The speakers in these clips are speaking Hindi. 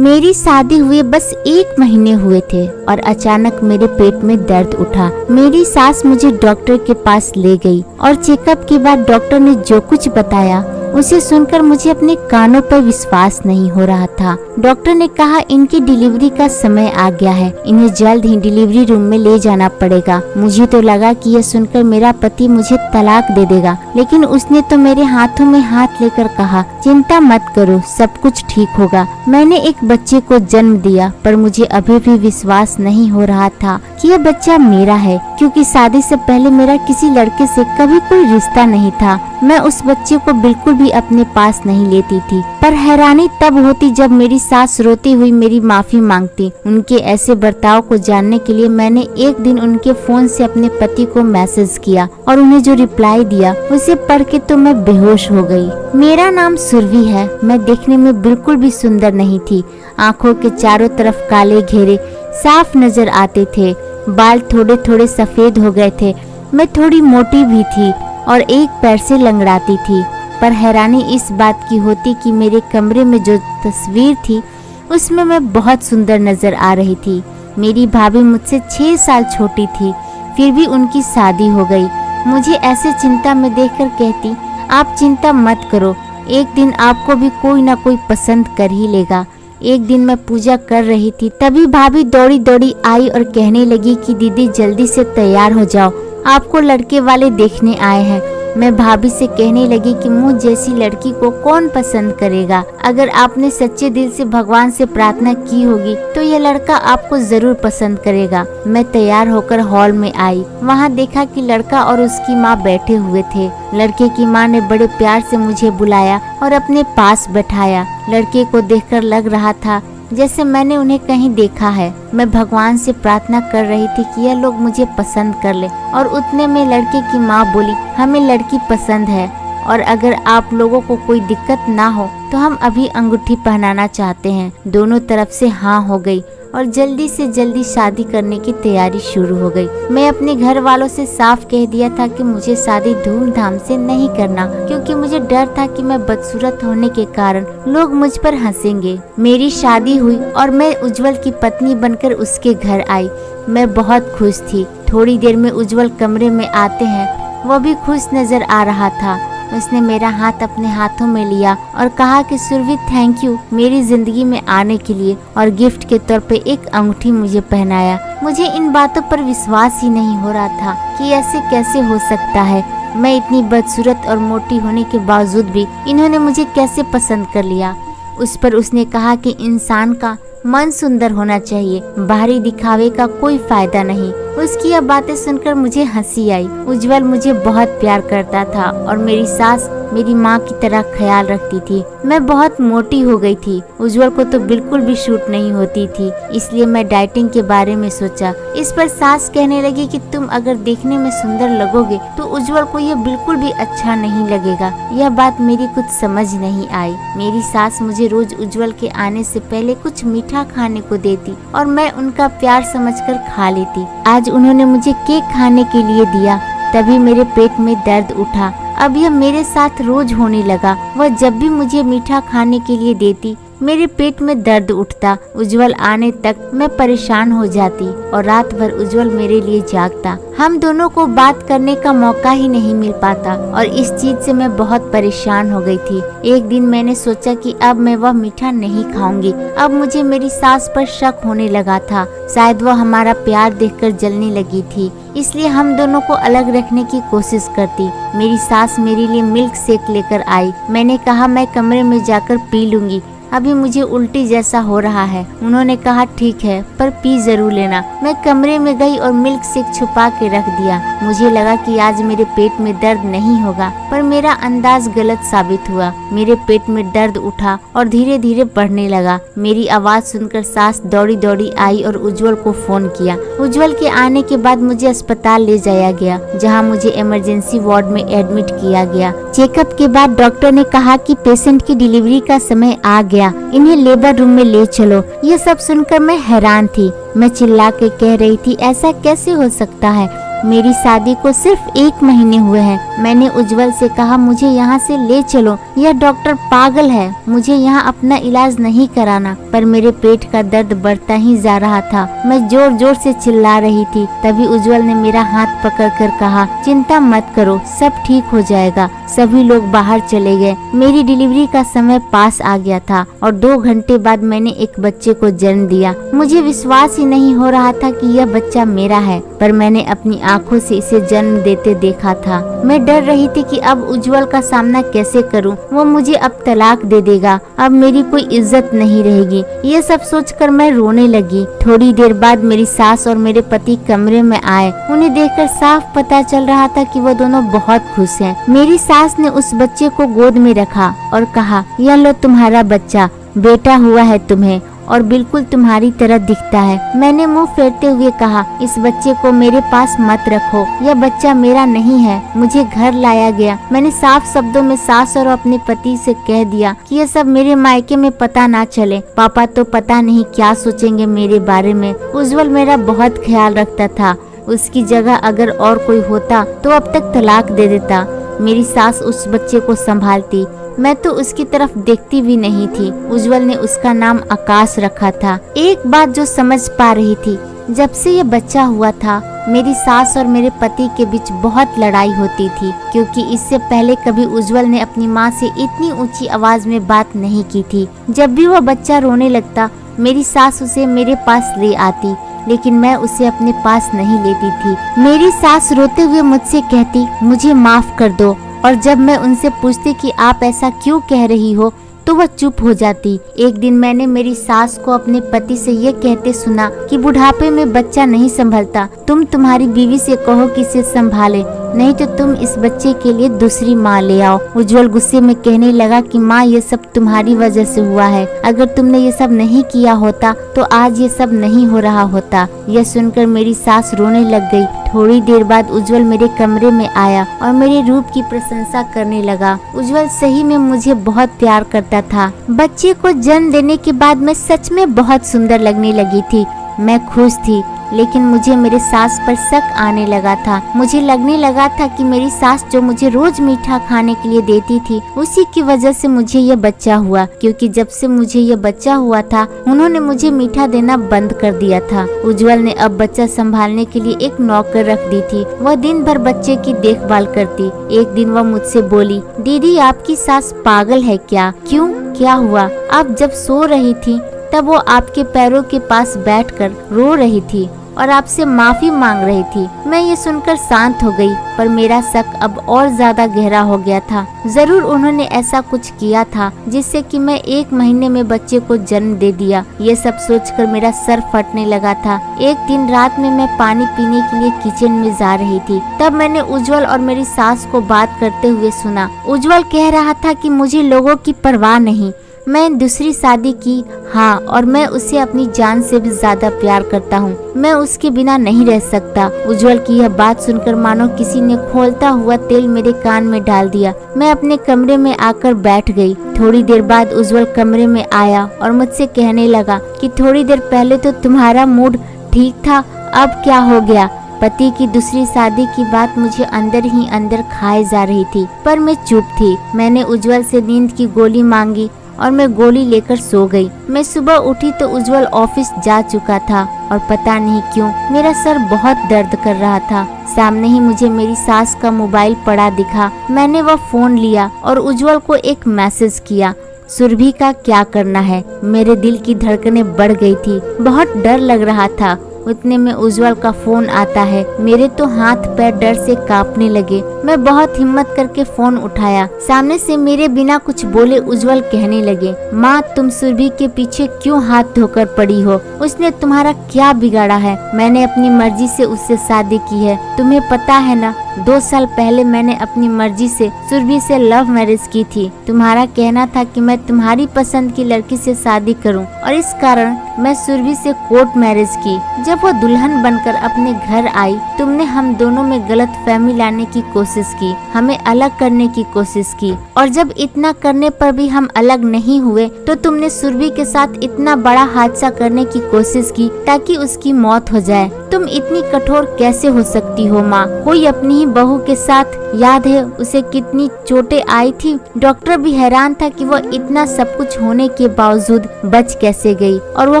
मेरी शादी हुए बस 1 महीने हुए थे और अचानक मेरे पेट में दर्द उठा। मेरी सास मुझे डॉक्टर के पास ले गई और चेकअप के बाद डॉक्टर ने जो कुछ बताया उसे सुनकर मुझे अपने कानों पर विश्वास नहीं हो रहा था। डॉक्टर ने कहा इनकी डिलीवरी का समय आ गया है, इन्हें जल्द ही डिलीवरी रूम में ले जाना पड़ेगा। मुझे तो लगा कि यह सुनकर मेरा पति मुझे तलाक दे देगा, लेकिन उसने तो मेरे हाथों में हाथ लेकर कहा चिंता मत करो, सब कुछ ठीक होगा। मैंने एक बच्चे को जन्म दिया, पर मुझे अभी भी विश्वास नहीं हो रहा था कि यह बच्चा मेरा है, क्योंकि शादी से पहले मेरा किसी लड़के से कभी कोई रिश्ता नहीं था। मैं उस बच्चे को बिल्कुल भी अपने पास नहीं लेती थी, पर हैरानी तब होती जब मेरी सास रोती हुई मेरी माफी मांगती। उनके ऐसे बर्ताव को जानने के लिए मैंने एक दिन उनके फोन से अपने पति को मैसेज किया और उन्हें जो रिप्लाई दिया उसे पढ़ के तो मैं बेहोश हो गई। मेरा नाम सुरभि है। मैं देखने में बिल्कुल भी सुंदर नहीं थी। आँखों के चारों तरफ काले घेरे साफ नजर आते थे, बाल थोड़े थोड़े सफेद हो गए थे। मैं थोड़ी मोटी भी थी और एक पैर से लंगड़ाती थी, पर हैरानी इस बात की होती कि मेरे कमरे में जो तस्वीर थी उसमें मैं बहुत सुंदर नजर आ रही थी। मेरी भाभी मुझसे 6 साल छोटी थी, फिर भी उनकी शादी हो गई। मुझे ऐसे चिंता में देखकर कहती आप चिंता मत करो, एक दिन आपको भी कोई ना कोई पसंद कर ही लेगा। एक दिन मैं पूजा कर रही थी, तभी भाभी दौड़ी दौड़ी आई और कहने लगी कि दीदी जल्दी से तैयार हो जाओ, आपको लड़के वाले देखने आए हैं। मैं भाभी से कहने लगी कि मुझ जैसी लड़की को कौन पसंद करेगा। अगर आपने सच्चे दिल से भगवान से प्रार्थना की होगी तो यह लड़का आपको जरूर पसंद करेगा। मैं तैयार होकर हॉल में आई। वहाँ देखा कि लड़का और उसकी माँ बैठे हुए थे। लड़के की माँ ने बड़े प्यार से मुझे बुलाया और अपने पास बैठाया। लड़के को देखकर लग रहा था जैसे मैंने उन्हें कहीं देखा है। मैं भगवान से प्रार्थना कर रही थी कि यह लोग मुझे पसंद कर ले, और उतने में लड़के की माँ बोली हमें लड़की पसंद है और अगर आप लोगों को कोई दिक्कत ना हो तो हम अभी अंगूठी पहनाना चाहते हैं। दोनों तरफ से हाँ हो गई और जल्दी से जल्दी शादी करने की तैयारी शुरू हो गई। मैं अपने घर वालों से साफ कह दिया था कि मुझे शादी धूमधाम से नहीं करना, क्योंकि मुझे डर था कि मैं बदसूरत होने के कारण लोग मुझ पर हंसेंगे। मेरी शादी हुई और मैं उज्जवल की पत्नी बनकर उसके घर आई। मैं बहुत खुश थी। थोड़ी देर में उज्जवल कमरे में आते हैं, वो भी खुश नजर आ रहा था। उसने मेरा हाथ अपने हाथों में लिया और कहा कि सुरभि थैंक यू मेरी जिंदगी में आने के लिए, और गिफ्ट के तौर पे एक अंगूठी मुझे पहनाया। मुझे इन बातों पर विश्वास ही नहीं हो रहा था कि ऐसे कैसे हो सकता है। मैं इतनी बदसूरत और मोटी होने के बावजूद भी इन्होंने मुझे कैसे पसंद कर लिया। उस पर उसने कहा कि इंसान का मन सुंदर होना चाहिए, बाहरी दिखावे का कोई फायदा नहीं। उसकी यह बातें सुनकर मुझे हंसी आई। उज्जवल मुझे बहुत प्यार करता था और मेरी सास मेरी माँ की तरह ख्याल रखती थी। मैं बहुत मोटी हो गई थी। उज्जवल को तो बिल्कुल भी शूट नहीं होती थी, इसलिए मैं डाइटिंग के बारे में सोचा। इस पर सास कहने लगी कि तुम अगर देखने में सुंदर लगोगे तो उज्जवल को यह बिल्कुल भी अच्छा नहीं लगेगा। यह बात मेरी कुछ समझ नहीं आई। मेरी सास मुझे रोज उज्जवल के आने से पहले कुछ मीठा खाने को देती और मैं उनका प्यार समझकर खा लेती। आज उन्होंने मुझे केक खाने के लिए दिया, तभी मेरे पेट में दर्द उठा। अब यह मेरे साथ रोज होने लगा। वह जब भी मुझे मीठा खाने के लिए देती मेरे पेट में दर्द उठता। उज्जवल आने तक मैं परेशान हो जाती और रात भर उज्जवल मेरे लिए जागता। हम दोनों को बात करने का मौका ही नहीं मिल पाता और इस चीज से मैं बहुत परेशान हो गई थी। एक दिन मैंने सोचा कि अब मैं वह मीठा नहीं खाऊंगी। अब मुझे मेरी सास पर शक होने लगा था। शायद वह हमारा प्यार देखकर जलने लगी थी, इसलिए हम दोनों को अलग रखने की कोशिश करती। मेरी सास मेरे लिए मिल्क शेक लेकर आई। मैंने कहा मैं कमरे में जाकर पी लूंगी, अभी मुझे उल्टी जैसा हो रहा है। उन्होंने कहा ठीक है, पर पी जरूर लेना। मैं कमरे में गई और मिल्क शेक छुपा के रख दिया। मुझे लगा कि आज मेरे पेट में दर्द नहीं होगा, पर मेरा अंदाज गलत साबित हुआ। मेरे पेट में दर्द उठा और धीरे धीरे बढ़ने लगा। मेरी आवाज सुनकर सास दौड़ी दौड़ी आई और उज्जवल को फोन किया। उज्जवल के आने के बाद मुझे अस्पताल ले जाया गया, जहाँ मुझे इमरजेंसी वार्ड में एडमिट किया गया। चेकअप के बाद डॉक्टर ने कहा कि पेशेंट की डिलीवरी का समय आ गया, इन्हें लेबर रूम में ले चलो। ये सब सुनकर मैं हैरान थी। मैं चिल्ला के कह रही थी ऐसा कैसे हो सकता है, मेरी शादी को सिर्फ 1 महीने हुए हैं। मैंने उज्जवल से कहा, मुझे यहाँ से ले चलो, यह डॉक्टर पागल है, मुझे यहाँ अपना इलाज नहीं कराना। पर मेरे पेट का दर्द बढ़ता ही जा रहा था। मैं जोर जोर से चिल्ला रही थी। तभी उज्जवल ने मेरा हाथ पकड़कर कहा, चिंता मत करो, सब ठीक हो जाएगा। सभी लोग बाहर चले गए। मेरी डिलीवरी का समय पास आ गया था और 2 घंटे बाद मैंने एक बच्चे को जन्म दिया। मुझे विश्वास ही नहीं हो रहा था कि यह बच्चा मेरा है, पर मैंने अपनी आंखों से इसे जन्म देते देखा था। मैं डर रही थी कि अब उज्जवल का सामना कैसे करूं। वो मुझे अब तलाक दे देगा, अब मेरी कोई इज्जत नहीं रहेगी। ये सब सोचकर मैं रोने लगी। थोड़ी देर बाद मेरी सास और मेरे पति कमरे में आए। उन्हें देखकर साफ पता चल रहा था कि वो दोनों बहुत खुश हैं। मेरी सास ने उस बच्चे को गोद में रखा और कहा, यह लो तुम्हारा बच्चा, बेटा हुआ है तुम्हें और बिल्कुल तुम्हारी तरह दिखता है। मैंने मुंह फेरते हुए कहा, इस बच्चे को मेरे पास मत रखो, यह बच्चा मेरा नहीं है, मुझे घर लाया गया। मैंने साफ शब्दों में सास और अपने पति से कह दिया कि यह सब मेरे मायके में पता ना चले। पापा तो पता नहीं क्या सोचेंगे मेरे बारे में। उज्जवल मेरा बहुत ख्याल रखता था। उसकी जगह अगर और कोई होता तो अब तक तलाक दे देता। मेरी सास उस बच्चे को संभालती, मैं तो उसकी तरफ देखती भी नहीं थी। उज्जवल ने उसका नाम आकाश रखा था। एक बात जो समझ पा रही थी, जब से ये बच्चा हुआ था मेरी सास और मेरे पति के बीच बहुत लड़ाई होती थी, क्योंकि इससे पहले कभी उज्जवल ने अपनी माँ से इतनी ऊंची आवाज में बात नहीं की थी। जब भी वह बच्चा रोने लगता मेरी सास उसे मेरे पास ले आती, लेकिन मैं उसे अपने पास नहीं लेती थी। मेरी सास रोते हुए मुझसे कहती, मुझे माफ कर दो, और जब मैं उनसे पूछती कि आप ऐसा क्यों कह रही हो तो वह चुप हो जाती। एक दिन मैंने मेरी सास को अपने पति से ये कहते सुना कि बुढ़ापे में बच्चा नहीं संभलता, तुम तुम्हारी बीवी से कहो कि इसे संभाले, नहीं तो तुम इस बच्चे के लिए दूसरी माँ ले आओ। उज्जवल गुस्से में कहने लगा कि माँ, ये सब तुम्हारी वजह से हुआ है, अगर तुमने ये सब नहीं किया होता तो आज ये सब नहीं हो रहा होता। यह सुनकर मेरी सास रोने लग गई। थोड़ी देर बाद उज्जवल मेरे कमरे में आया और मेरे रूप की प्रशंसा करने लगा। उज्जवल सही में मुझे बहुत प्यार करता था। बच्चे को जन्म देने के बाद मैं सच में बहुत सुंदर लगने लगी थी। मैं खुश थी, लेकिन मुझे मेरे सास पर शक आने लगा था। मुझे लगने लगा था कि मेरी सास जो मुझे रोज मीठा खाने के लिए देती थी, उसी की वजह से मुझे यह बच्चा हुआ, क्योंकि जब से मुझे यह बच्चा हुआ था उन्होंने मुझे मीठा देना बंद कर दिया था। उज्जवल ने अब बच्चा संभालने के लिए एक नौकर रख दी थी। वह दिन भर बच्चे की देखभाल करती। एक दिन वह मुझसे बोली, दीदी आपकी सास पागल है क्या? क्यों, क्या हुआ? आप जब सो रही थी तब वो आपके पैरों के पास बैठकर रो रही थी और आपसे माफी मांग रही थी। मैं ये सुनकर शांत हो गई, पर मेरा शक अब और ज्यादा गहरा हो गया था। जरूर उन्होंने ऐसा कुछ किया था जिससे कि मैं 1 महीने में बच्चे को जन्म दे दिया। ये सब सोचकर मेरा सर फटने लगा था। एक दिन रात में मैं पानी पीने के लिए किचन में जा रही थी, तब मैंने उज्जवल और मेरी सास को बात करते हुए सुना। उज्जवल कह रहा था कि मुझे लोगों की परवाह नहीं, मैं दूसरी शादी की, हाँ, और मैं उसे अपनी जान से भी ज्यादा प्यार करता हूँ, मैं उसके बिना नहीं रह सकता। उज्जवल की यह बात सुनकर मानो किसी ने खौलता हुआ तेल मेरे कान में डाल दिया। मैं अपने कमरे में आकर बैठ गई। थोड़ी देर बाद उज्जवल कमरे में आया और मुझसे कहने लगा कि थोड़ी देर पहले तो तुम्हारा मूड ठीक था, अब क्या हो गया? पति की दूसरी शादी की बात मुझे अंदर ही अंदर खाए जा रही थी, पर मैं चुप थी। मैंने उज्जवल से नींद की गोली मांगी और मैं गोली लेकर सो गई। मैं सुबह उठी तो उज्जवल ऑफिस जा चुका था और पता नहीं क्यों मेरा सर बहुत दर्द कर रहा था। सामने ही मुझे मेरी सास का मोबाइल पड़ा दिखा। मैंने वह फोन लिया और उज्जवल को एक मैसेज किया, सुरभि का क्या करना है? मेरे दिल की धड़कनें बढ़ गई थी, बहुत डर लग रहा था। उतने में उज्जवल का फोन आता है। मेरे तो हाथ पैर डर से कांपने लगे। मैं बहुत हिम्मत करके फोन उठाया। सामने से मेरे बिना कुछ बोले उज्जवल कहने लगे, माँ, तुम सुरभि के पीछे क्यों हाथ धोकर पड़ी हो? उसने तुम्हारा क्या बिगाड़ा है? मैंने अपनी मर्जी से उससे शादी की है, तुम्हें पता है ना? 2 साल पहले मैंने अपनी मर्जी से सुरभि से लव मैरिज की थी। तुम्हारा कहना था कि मैं तुम्हारी पसंद की लड़की से शादी करूं और इस कारण मैं सुरभि से कोर्ट मैरिज की। जब वो दुल्हन बनकर अपने घर आई, तुमने हम दोनों में गलत फहमी लाने की कोशिश की, हमें अलग करने की कोशिश की और जब इतना करने पर भी हम अलग नहीं हुए तो तुमने सुरभि के साथ इतना बड़ा हादसा करने की कोशिश की ताकि उसकी मौत हो जाए। तुम इतनी कठोर कैसे हो सकती हो माँ? कोई अपनी ही बहू के साथ, याद है उसे कितनी चोटें आई थी। डॉक्टर भी हैरान था कि वो इतना सब कुछ होने के बावजूद बच कैसे गई और वो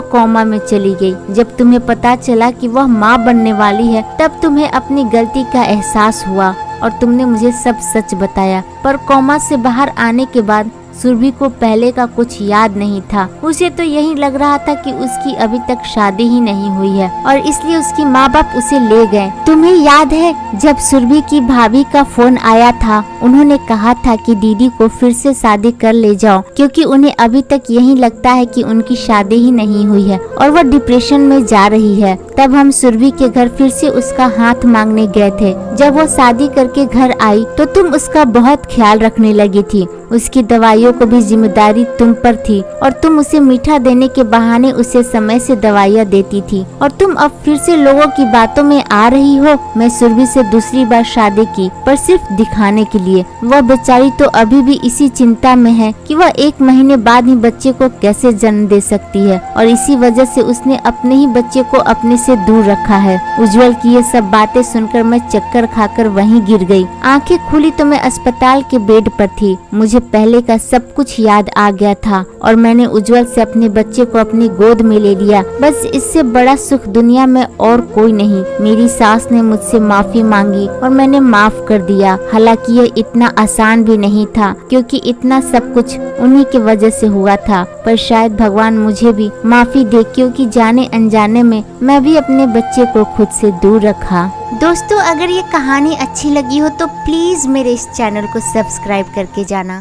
कोमा में चली गई। जब तुम्हें पता चला कि वह माँ बनने वाली है तब तुम्हें अपनी गलती का एहसास हुआ और तुमने मुझे सब सच बताया। पर कोमा से बाहर आने के बाद सुरभि को पहले का कुछ याद नहीं था। उसे तो यही लग रहा था कि उसकी अभी तक शादी ही नहीं हुई है और इसलिए उसकी माँ बाप उसे ले गए। तुम्हें याद है जब सुरभि की भाभी का फोन आया था, उन्होंने कहा था कि दीदी को फिर से शादी कर ले जाओ क्योंकि उन्हें अभी तक यही लगता है कि उनकी शादी ही नहीं हुई है और वह डिप्रेशन में जा रही है। तब हम सुरभि के घर फिर से उसका हाथ मांगने गए थे। जब वो शादी करके घर आई तो तुम उसका बहुत ख्याल रखने लगी थी। उसकी दवाइयों को भी जिम्मेदारी तुम पर थी और तुम उसे मीठा देने के बहाने उसे समय से दवाइयाँ देती थी और तुम अब फिर से लोगों की बातों में आ रही हो। मैं सुरभि से दूसरी बार शादी की पर सिर्फ दिखाने के लिए। वह बेचारी तो अभी भी इसी चिंता में है कि वह 1 महीने बाद ही बच्चे को कैसे जन्म दे सकती है और इसी वजह से उसने अपने ही बच्चे को अपने से दूर रखा है। उज्जवल की ये सब बातें सुनकर मैं चक्कर खाकर वहीं गिर गई। आंखें खुली तो मैं अस्पताल के बेड पर थी। मुझे पहले का सब कुछ याद आ गया था और मैंने उज्जवल से अपने बच्चे को अपनी गोद में ले लिया। बस इससे बड़ा सुख दुनिया में और कोई नहीं। मेरी सास ने मुझसे माफी मांगी और मैंने माफ कर दिया। हालांकि ये इतना आसान भी नहीं था क्योंकि इतना सब कुछ उन्हीं की वजह से हुआ था, पर शायद भगवान मुझे भी माफी दे क्योंकि जाने अनजाने में मैं भी अपने बच्चे को खुद से दूर रखा। दोस्तों, अगर ये कहानी अच्छी लगी हो तो प्लीज मेरे इस चैनल को सब्सक्राइब करके जाना।